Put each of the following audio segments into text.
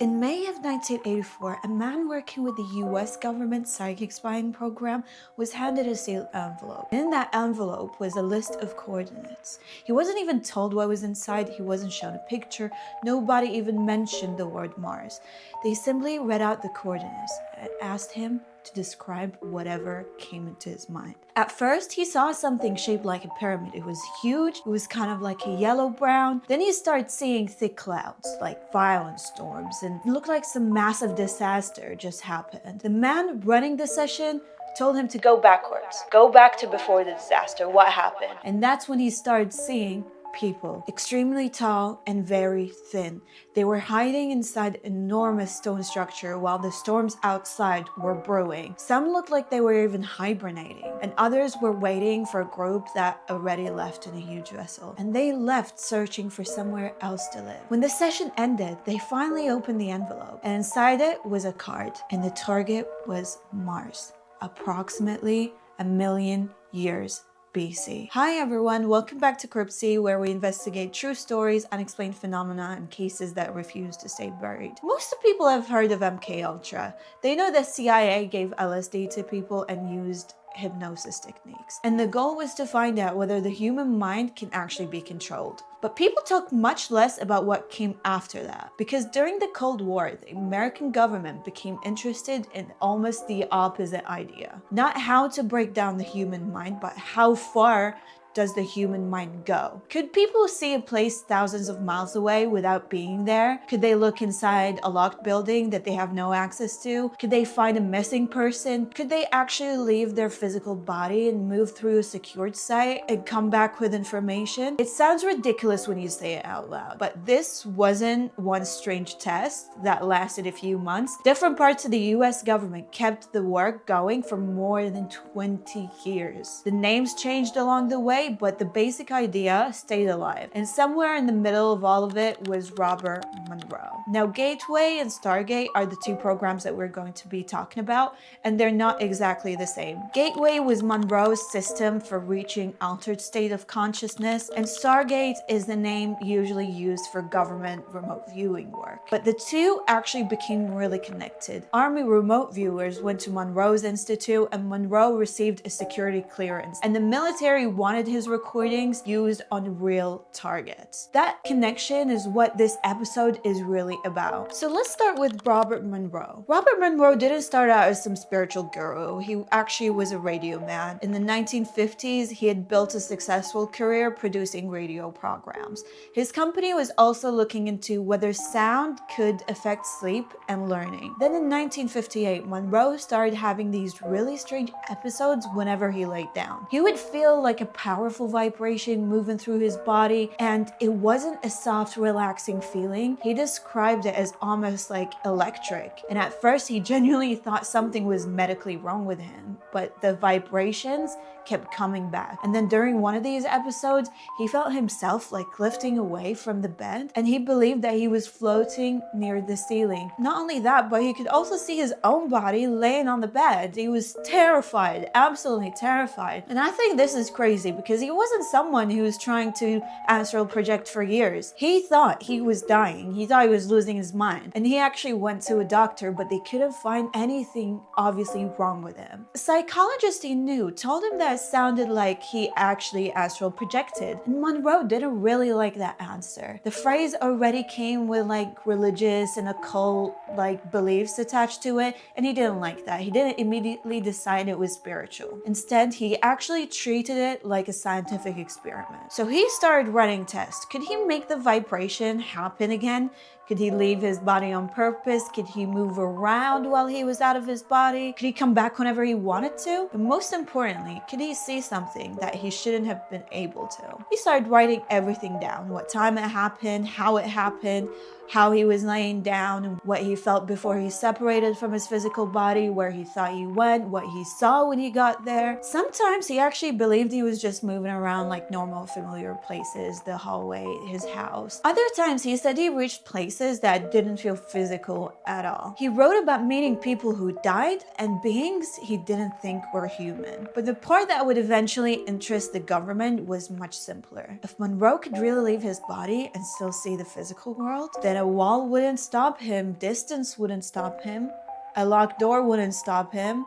In May of 1984, a man working with the US government psychic spying program was handed a sealed envelope. In that envelope was a list of coordinates. He wasn't even told what was inside, he wasn't shown a picture, nobody even mentioned the word Mars. They simply read out the coordinates and asked him to describe whatever came into his mind. At first, he saw something shaped like a pyramid. It was huge, it was kind of like a yellow-brown. Then he started seeing thick clouds, like violent storms, and it looked like some massive disaster just happened. The man running the session told him to go backwards. Go back to before the disaster, what happened? And that's when he started seeing people, extremely tall and very thin. They were hiding inside an enormous stone structure while the storms outside were brewing. Some looked like they were even hibernating, and others were waiting for a group that already left in a huge vessel. And they left searching for somewhere else to live. When the session ended, they finally opened the envelope, and inside it was a card, and the target was Mars, approximately 1,000,000 years BC. Hi everyone, welcome back to Cryptci, where we investigate true stories, unexplained phenomena, and cases that refuse to stay buried. Most of people have heard of MKUltra. They know the CIA gave LSD to people and used hypnosis techniques. And the goal was to find out whether the human mind can actually be controlled. But people talk much less about what came after that, because during the Cold War, the American government became interested in almost the opposite idea. Not how to break down the human mind, but how far does the human mind go? Could people see a place thousands of miles away without being there? Could they look inside a locked building that they have no access to? Could they find a missing person? Could they actually leave their physical body and move through a secured site and come back with information? It sounds ridiculous when you say it out loud, but this wasn't one strange test that lasted a few months. Different parts of the US government kept the work going for more than 20 years. The names changed along the way, but the basic idea stayed alive. And somewhere in the middle of all of it was Robert Monroe. Now, Gateway and Stargate are the two programs that we're going to be talking about, and they're not exactly the same. Gateway was Monroe's system for reaching altered state of consciousness, and Stargate is the name usually used for government remote viewing work. But the two actually became really connected. Army remote viewers went to Monroe's Institute, and Monroe received a security clearance, and the military wanted his recordings used on real targets. That connection is what this episode is really about. So let's start with Robert Monroe. Robert Monroe didn't start out as some spiritual guru. He actually was a radio man. In the 1950s, he had built a successful career producing radio programs. His company was also looking into whether sound could affect sleep and learning. Then in 1958, Monroe started having these really strange episodes whenever he laid down. He would feel like a powerful vibration moving through his body, and it wasn't a soft, relaxing feeling. He described it as almost like electric. And at first, he genuinely thought something was medically wrong with him, but the vibrations kept coming back. And then during one of these episodes, he felt himself like lifting away from the bed, and he believed that he was floating near the ceiling. Not only that, but he could also see his own body laying on the bed. He was terrified, absolutely terrified. And I think this is crazy because he wasn't someone who was trying to astral project for years. He thought he was dying. He thought he was losing his mind. And he actually went to a doctor, but they couldn't find anything obviously wrong with him. A psychologist he knew told him that it sounded like he actually astral projected. And Monroe didn't really like that answer. The phrase already came with like religious and occult like beliefs attached to it, and he didn't like that. He didn't immediately decide it was spiritual. Instead, he actually treated it like a scientific experiment. So he started running tests. Could he make the vibration happen again? Could he leave his body on purpose? Could he move around while he was out of his body? Could he come back whenever he wanted to? But most importantly, could he see something that he shouldn't have been able to? He started writing everything down. What time it happened, how he was laying down, and what he felt before he separated from his physical body, where he thought he went, what he saw when he got there. Sometimes he actually believed he was just moving around like normal familiar places, the hallway, his house. Other times he said he reached places places that didn't feel physical at all. He wrote about meeting people who died and beings he didn't think were human. But the part that would eventually interest the government was much simpler. If Monroe could really leave his body and still see the physical world, then a wall wouldn't stop him, distance wouldn't stop him, a locked door wouldn't stop him.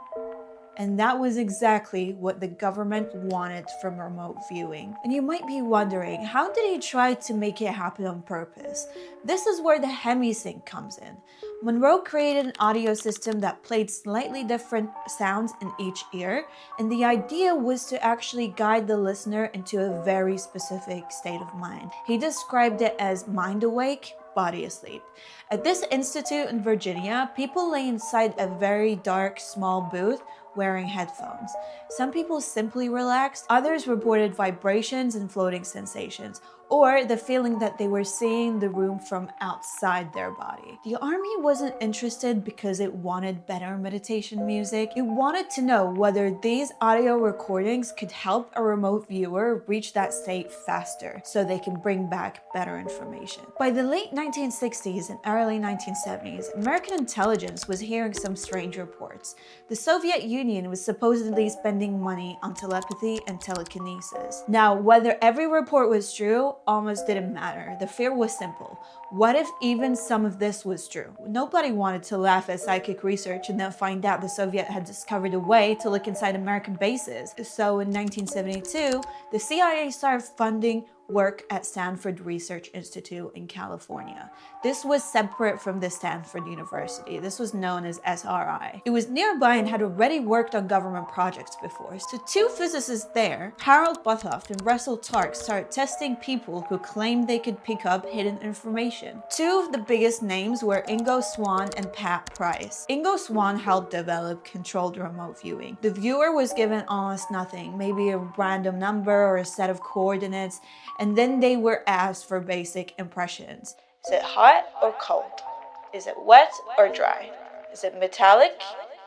And that was exactly what the government wanted from remote viewing. And you might be wondering, how did he try to make it happen on purpose? This is where the hemisync comes in. Monroe created an audio system that played slightly different sounds in each ear, and the idea was to actually guide the listener into a very specific state of mind. He described it as mind awake, body asleep. At this institute in Virginia, people lay inside a very dark, small booth wearing headphones. Some people simply relaxed, others reported vibrations and floating sensations, or the feeling that they were seeing the room from outside their body. The army wasn't interested because it wanted better meditation music. It wanted to know whether these audio recordings could help a remote viewer reach that state faster so they can bring back better information. By the late 1960s and early 1970s, American intelligence was hearing some strange reports. The Soviet Union was supposedly spending money on telepathy and telekinesis. Now, whether every report was true almost didn't matter. The fear was simple. What if even some of this was true? Nobody wanted to laugh at psychic research and then find out the Soviet had discovered a way to look inside American bases. So in 1972, the CIA started funding work at Stanford Research Institute in California. This was separate from the Stanford University. This was known as SRI. It was nearby and had already worked on government projects before. So two physicists there, Harold Buthoff and Russell Tark, started testing people who claimed they could pick up hidden information. Two of the biggest names were Ingo Swann and Pat Price. Ingo Swann helped develop controlled remote viewing. The viewer was given almost nothing, maybe a random number or a set of coordinates, and then they were asked for basic impressions. Is it hot or cold? Is it wet or dry? Is it metallic?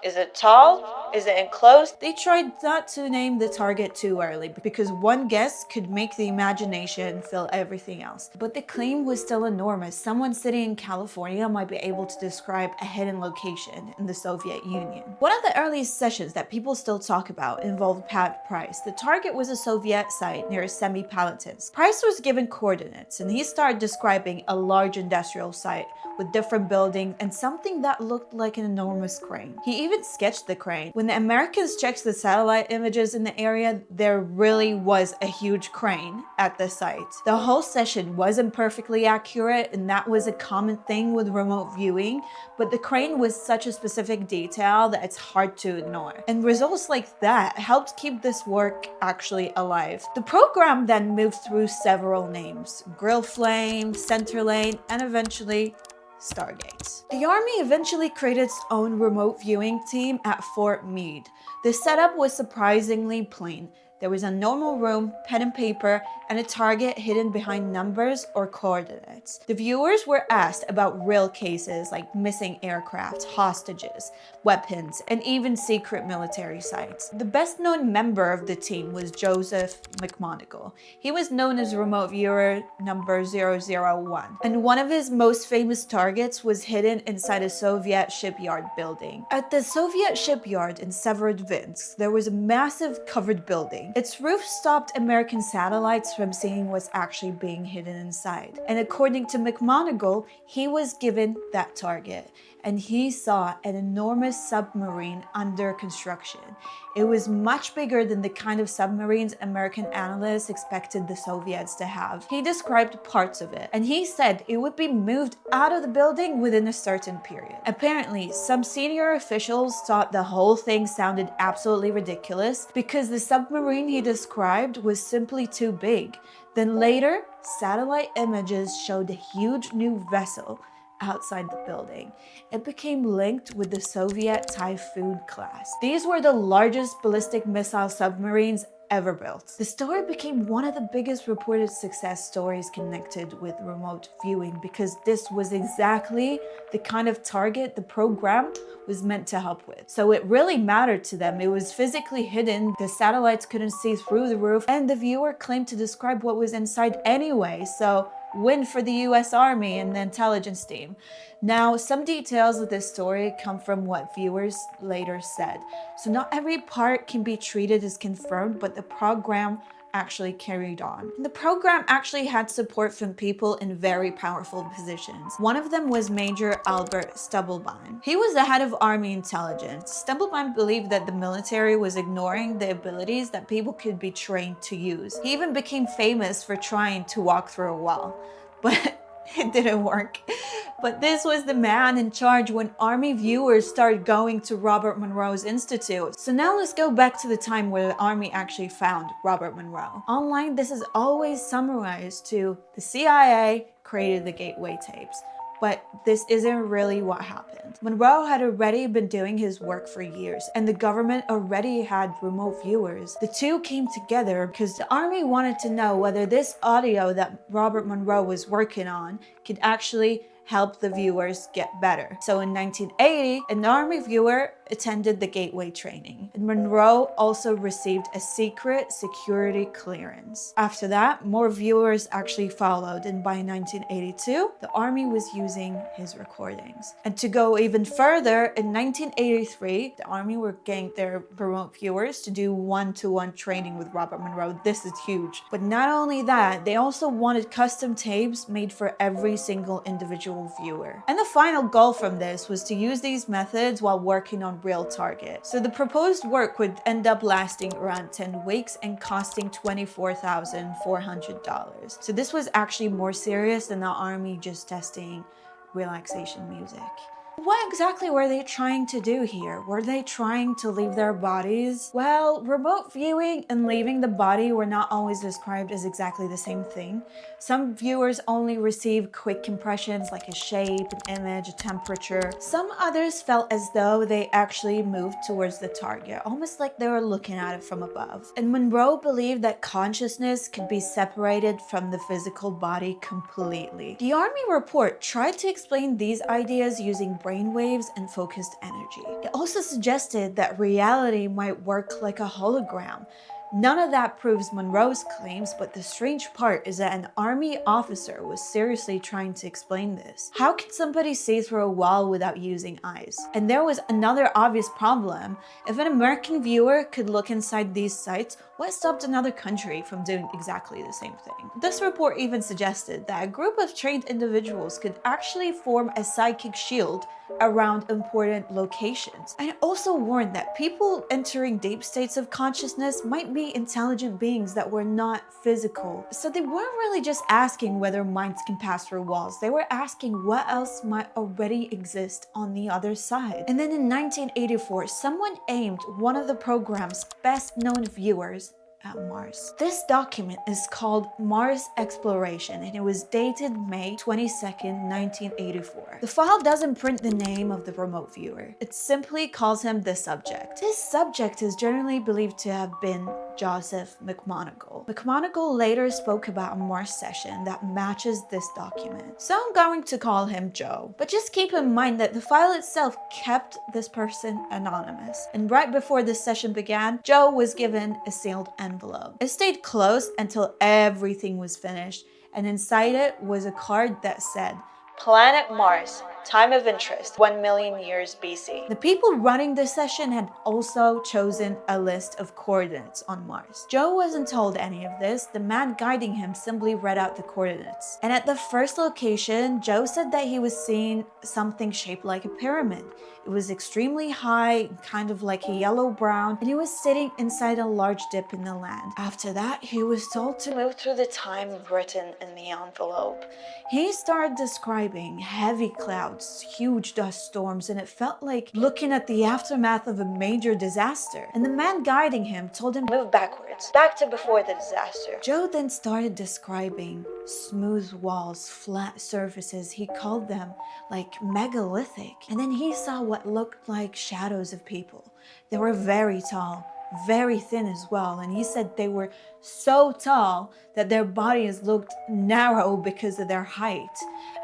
Is it tall? Is it enclosed? They tried not to name the target too early because one guess could make the imagination fill everything else. But the claim was still enormous. Someone sitting in California might be able to describe a hidden location in the Soviet Union. One of the earliest sessions that people still talk about involved Pat Price. The target was a Soviet site near Semipalatinsk. Price was given coordinates and he started describing a large industrial site with different buildings and something that looked like an enormous crane. He even sketched the crane. When the Americans checked the satellite images in the area, there really was a huge crane at the site. The whole session wasn't perfectly accurate, and that was a common thing with remote viewing, but the crane was such a specific detail that it's hard to ignore. And results like that helped keep this work actually alive. The program then moved through several names: Grill Flame, Center Lane, and eventually Stargate. The Army eventually created its own remote viewing team at Fort Meade. The setup was surprisingly plain. There was a normal room, pen and paper, and a target hidden behind numbers or coordinates. The viewers were asked about real cases like missing aircraft, hostages, weapons, and even secret military sites. The best known member of the team was Joseph McMoneagle. He was known as remote viewer number 001, and one of his most famous targets was hidden inside a Soviet shipyard building. At the Soviet shipyard in Severodvinsk, there was a massive covered building. Its roof stopped American satellites from seeing what's actually being hidden inside. And according to McMoneagle, he was given that target, and he saw an enormous submarine under construction. It was much bigger than the kind of submarines American analysts expected the Soviets to have. He described parts of it, and he said it would be moved out of the building within a certain period. Apparently, some senior officials thought the whole thing sounded absolutely ridiculous because the submarine he described was simply too big. Then later, satellite images showed a huge new vessel outside the building. It became linked with the Soviet Typhoon class. These were the largest ballistic missile submarines ever built. The story became one of the biggest reported success stories connected with remote viewing because this was exactly the kind of target the program was meant to help with. So it really mattered to them. It was physically hidden, the satellites couldn't see through the roof, and the viewer claimed to describe what was inside anyway, so win for the US Army and the intelligence team. Now, some details of this story come from what viewers later said. So not every part can be treated as confirmed, but the program actually carried on. The program actually had support from people in very powerful positions. One of them was Major Albert Stubblebine. He was the head of Army intelligence. Stubblebine believed that the military was ignoring the abilities that people could be trained to use. He even became famous for trying to walk through a wall. But it didn't work. But this was the man in charge when Army viewers started going to Robert Monroe's Institute. So now let's go back to the time where the Army actually found Robert Monroe. Online, this is always summarized to the CIA created the gateway tapes. But this isn't really what happened. Monroe had already been doing his work for years, and the government already had remote viewers. The two came together because the Army wanted to know whether this audio that Robert Monroe was working on could actually help the viewers get better. So in 1980, an Army viewer attended the gateway training, and Monroe also received a secret security clearance. After that, more viewers actually followed, and by 1982, the Army was using his recordings. And to go even further, in 1983, the Army were getting their remote viewers to do one-to-one training with Robert Monroe. This is huge. But not only that, they also wanted custom tapes made for every single individual viewer. And the final goal from this was to use these methods while working on real targets. So the proposed work would end up lasting around 10 weeks and costing $24,400. So this was actually more serious than the Army just testing relaxation music. What exactly were they trying to do here? Were they trying to leave their bodies? Well, remote viewing and leaving the body were not always described as exactly the same thing. Some viewers only received quick impressions like a shape, an image, a temperature. Some others felt as though they actually moved towards the target, almost like they were looking at it from above. And Monroe believed that consciousness could be separated from the physical body completely. The Army report tried to explain these ideas using brainwaves and focused energy. It also suggested that reality might work like a hologram. None of that proves Monroe's claims, but the strange part is that an Army officer was seriously trying to explain this. How can somebody see through a wall without using eyes? And there was another obvious problem. If an American viewer could look inside these sites, what stopped another country from doing exactly the same thing? This report even suggested that a group of trained individuals could actually form a psychic shield around important locations. And it also warned that people entering deep states of consciousness might be intelligent beings that were not physical. So they weren't really just asking whether minds can pass through walls. They were asking what else might already exist on the other side. And then in 1984, someone aimed one of the program's best known viewers at Mars. This document is called Mars Exploration, and it was dated May 22nd, 1984. The file doesn't print the name of the remote viewer. It simply calls him the subject. This subject is generally believed to have been Joseph McMoneagle. McMoneagle later spoke about a Mars session that matches this document. So I'm going to call him Joe. But just keep in mind that the file itself kept this person anonymous. And right before this session began, Joe was given a sealed envelope. It stayed closed until everything was finished, and inside it was a card that said, "Planet Mars, time of interest, 1 million years BC. The people running the session had also chosen a list of coordinates on Mars. Joe wasn't told any of this. The man guiding him simply read out the coordinates. And at the first location, Joe said that he was seeing something shaped like a pyramid. It was extremely high, kind of like a yellow-brown, and he was sitting inside a large dip in the land. After that, he was told to move through the time written in the envelope. He started describing heavy clouds, huge dust storms, and it felt like looking at the aftermath of a major disaster. And the man guiding him told him to move backwards, back to before the disaster. Joe then started describing smooth walls, flat surfaces. He called them like megalithic. And then he saw what looked like shadows of people. They were very tall, very thin as well, and he said they were so tall that their bodies looked narrow because of their height.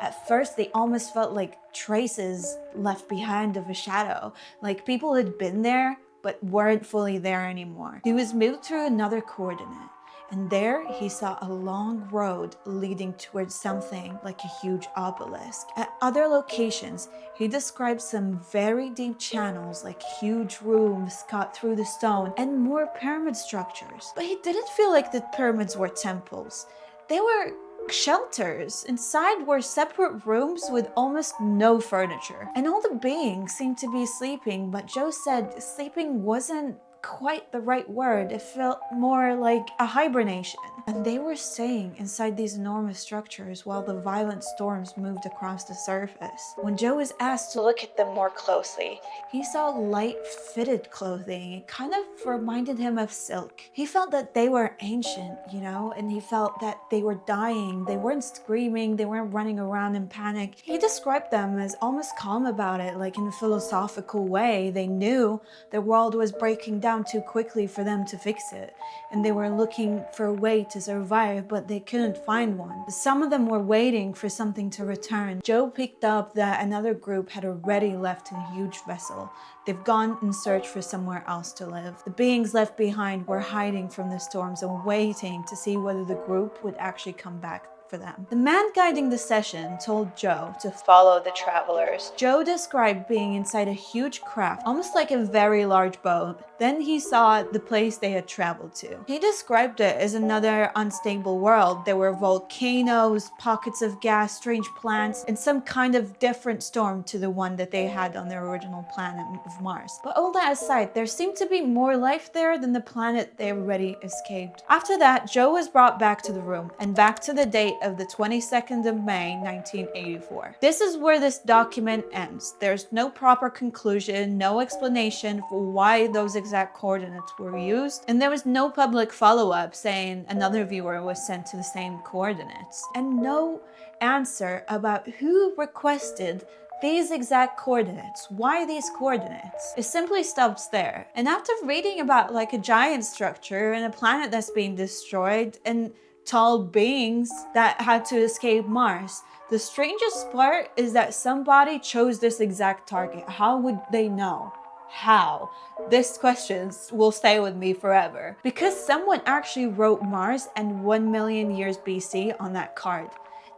At first, they almost felt like traces left behind of a shadow, like people had been there but weren't fully there anymore. He was moved through another coordinate. And there he saw a long road leading towards something like a huge obelisk. At other locations, he described some very deep channels like huge rooms cut through the stone and more pyramid structures. But he didn't feel like the pyramids were temples. They were shelters. Inside were separate rooms with almost no furniture. And all the beings seemed to be sleeping, but Joe said sleeping wasn't quite the right word. It felt more like a hibernation. And they were staying inside these enormous structures while the violent storms moved across the surface. When Joe was asked to look at them more closely, he saw light fitted clothing. It kind of reminded him of silk. He felt that they were ancient, and he felt that they were dying. They weren't screaming, they weren't running around in panic. He described them as almost calm about it, like in a philosophical way. They knew their world was breaking down too quickly for them to fix it, and they were looking for a way to survive, but they couldn't find one. Some of them were waiting for something to return. Joe picked up that another group had already left in a huge vessel. They've gone in search for somewhere else to live. The beings left behind were hiding from the storms and waiting to see whether the group would actually come back for them. The man guiding the session told Joe to follow the travelers. Joe described being inside a huge craft, almost like a very large boat. Then he saw the place they had traveled to. He described it as another unstable world. There were volcanoes, pockets of gas, strange plants, and some kind of different storm to the one that they had on their original planet of Mars. But all that aside, there seemed to be more life there than the planet they already escaped. After that, Joe was brought back to the room and back to the date of the 22nd of May, 1984. This is where this document ends. There's no proper conclusion, no explanation for why those exact coordinates were used, and there was no public follow-up saying another viewer was sent to the same coordinates, and no answer about who requested these exact coordinates. Why these coordinates? It simply stops there. And after reading about like a giant structure and a planet that's being destroyed and tall beings that had to escape Mars, the strangest part is that somebody chose this exact target. How would they know? How? This question will stay with me forever. Because someone actually wrote Mars and 1 million years BC on that card.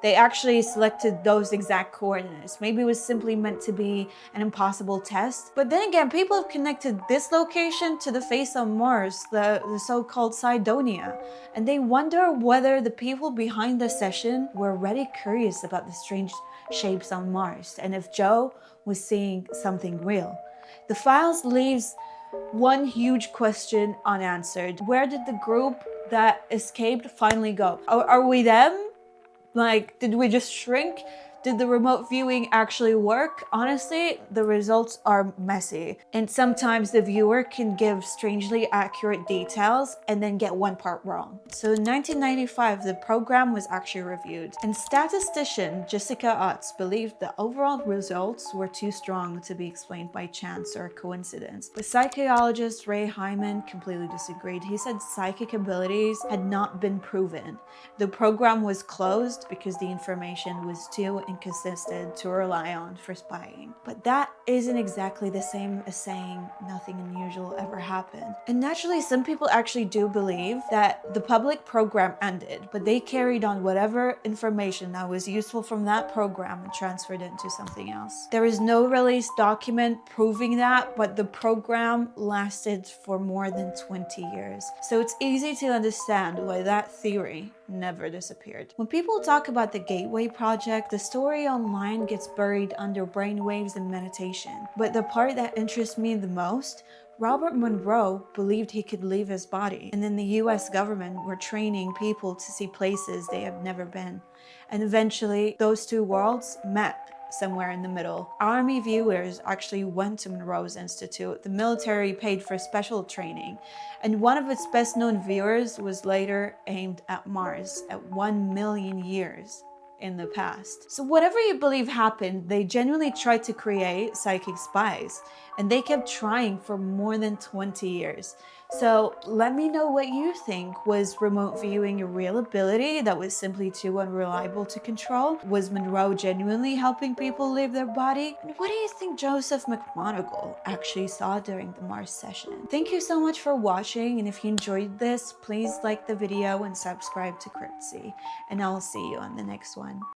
They actually selected those exact coordinates. Maybe it was simply meant to be an impossible test. But then again, people have connected this location to the face on Mars, the so-called Cydonia. And they wonder whether the people behind the session were already curious about the strange shapes on Mars, and if Joe was seeing something real. The files leaves one huge question unanswered. Where did the group that escaped finally go? Are we them? Like, did we just shrink? Did the remote viewing actually work? Honestly, the results are messy. And sometimes the viewer can give strangely accurate details and then get one part wrong. So in 1995, the program was actually reviewed. And statistician Jessica Utz believed the overall results were too strong to be explained by chance or coincidence. But psychologist Ray Hyman completely disagreed. He said psychic abilities had not been proven. The program was closed because the information was too inconsistent to rely on for spying. But that isn't exactly the same as saying nothing unusual ever happened. And naturally, some people actually do believe that the public program ended, but they carried on whatever information that was useful from that program and transferred it into something else. There is no released document proving that, but the program lasted for more than 20 years. So it's easy to understand why that theory never disappeared. When people talk about the Gateway Project, the story online gets buried under brainwaves and meditation. But the part that interests me the most, Robert Monroe believed he could leave his body, and then the US government were training people to see places they have never been. And eventually, those two worlds met somewhere in the middle. Army viewers actually went to Monroe Institute. The military paid for special training, and one of its best known viewers was later aimed at Mars at 1 million years in the past. So whatever you believe happened, they genuinely tried to create psychic spies, and they kept trying for more than 20 years. So let me know what you think. Was remote viewing a real ability that was simply too unreliable to control? Was Monroe genuinely helping people leave their body? And what do you think Joseph McMoneagle actually saw during the Mars session? Thank you so much for watching, and if you enjoyed this, please like the video and subscribe to Cryptci, and I'll see you on the next one.